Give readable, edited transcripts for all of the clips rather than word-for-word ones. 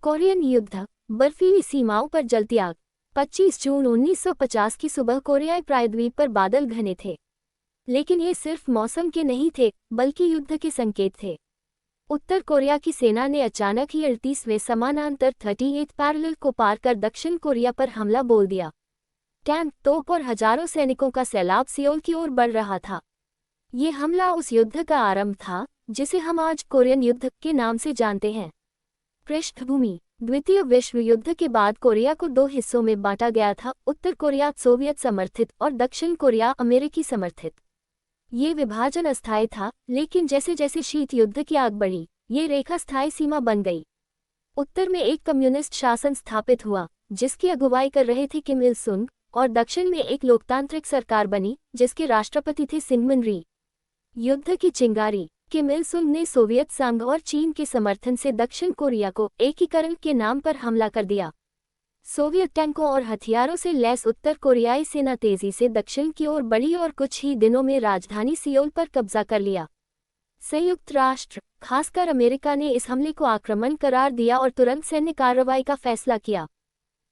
Korean युद्ध, बर्फीली सीमाओं पर जलती आग। 25 जून 1950 की सुबह कोरियाई प्रायद्वीप पर बादल घने थे। लेकिन ये सिर्फ मौसम के नहीं थे, बल्कि युद्ध के संकेत थे। उत्तर कोरिया की सेना ने अचानक ही 38वें समानांतर 38 पैरेलल को पार कर दक्षिण कोरिया पर हमला बोल दिया। टैंक, तोप और हजारों सैनिकों का सैलाब सियोल की ओर बढ़ रहा था। ये हमला उस युद्ध का आरंभ था, जिसे हम आज कोरियन युद्ध के नाम से जानते हैं। पृष्ठभूमि: द्वितीय विश्व युद्ध के बाद कोरिया को दो हिस्सों में बांटा गया था, उत्तर कोरिया सोवियत समर्थित और दक्षिण कोरिया अमेरिकी समर्थित। ये विभाजन अस्थायी था, लेकिन जैसे जैसे शीत युद्ध की आग बढ़ी, ये रेखा स्थायी सीमा बन गई। उत्तर में एक कम्युनिस्ट शासन स्थापित हुआ, जिसकी अगुवाई कर रहे थे किम इल सुंग, और दक्षिण में एक लोकतांत्रिक सरकार बनी, जिसके राष्ट्रपति थे सिंगमन री। युद्ध की चिंगारी: किम इल सुंग ने सोवियत संघ और चीन के समर्थन से दक्षिण कोरिया को एकीकरण के नाम पर हमला कर दिया। सोवियत टैंकों और हथियारों से लैस उत्तर कोरियाई सेना तेजी से दक्षिण की ओर बढ़ी और कुछ ही दिनों में राजधानी सियोल पर कब्जा कर लिया। संयुक्त राष्ट्र, खासकर अमेरिका ने इस हमले को आक्रमण करार दिया और तुरंत सैन्य कार्रवाई का फैसला किया।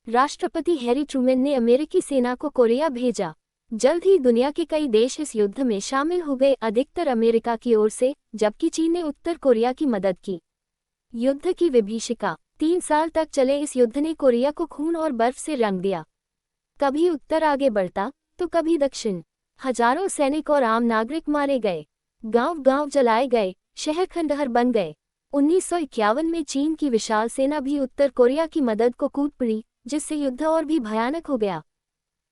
राष्ट्रपति हैरी ट्रूमैन ने अमेरिकी सेना को कोरिया भेजा। जल्द ही दुनिया के कई देश इस युद्ध में शामिल हो गए, अधिकतर अमेरिका की ओर से, जबकि चीन ने उत्तर कोरिया की मदद की। युद्ध की विभीषिका: 3 साल तक चले इस युद्ध ने कोरिया को खून और बर्फ से रंग दिया। कभी उत्तर आगे बढ़ता, तो कभी दक्षिण। हजारों सैनिक और आम नागरिक मारे गए, गांव-गांव जलाए गए, शहर खंडहर बन गए। 1951 में चीन की विशाल सेना भी उत्तर कोरिया की मदद को कूद पड़ी, जिससे युद्ध और भी भयानक हो गया।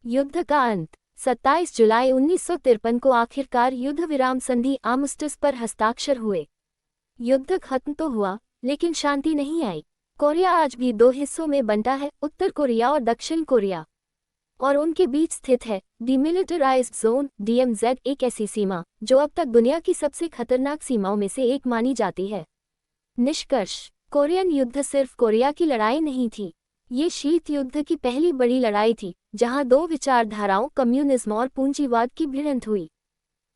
युद्ध का अंत: 27 जुलाई 1953 को आखिरकार युद्ध विराम संधि आर्मिस्टिस पर हस्ताक्षर हुए। युद्ध खत्म तो हुआ, लेकिन शांति नहीं आई। कोरिया आज भी दो हिस्सों में बंटा है, उत्तर कोरिया और दक्षिण कोरिया, और उनके बीच स्थित है डीमिलिटराइज्ड जोन (DMZ), एक ऐसी सीमा जो अब तक दुनिया की सबसे खतरनाक सीमाओं में से एक मानी जाती है। निष्कर्ष: कोरियन युद्ध सिर्फ कोरिया की लड़ाई नहीं थी, ये शीत युद्ध की पहली बड़ी लड़ाई थी, जहां दो विचारधाराओं, कम्युनिज्म और पूंजीवाद की भिड़ंत हुई।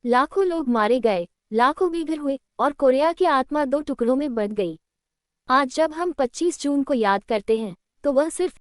लाखों लोग मारे गए, लाखों बेघर हुए, और कोरिया की आत्मा दो टुकड़ों में बंट गई। आज जब हम 25 जून को याद करते हैं, तो वह सिर्फ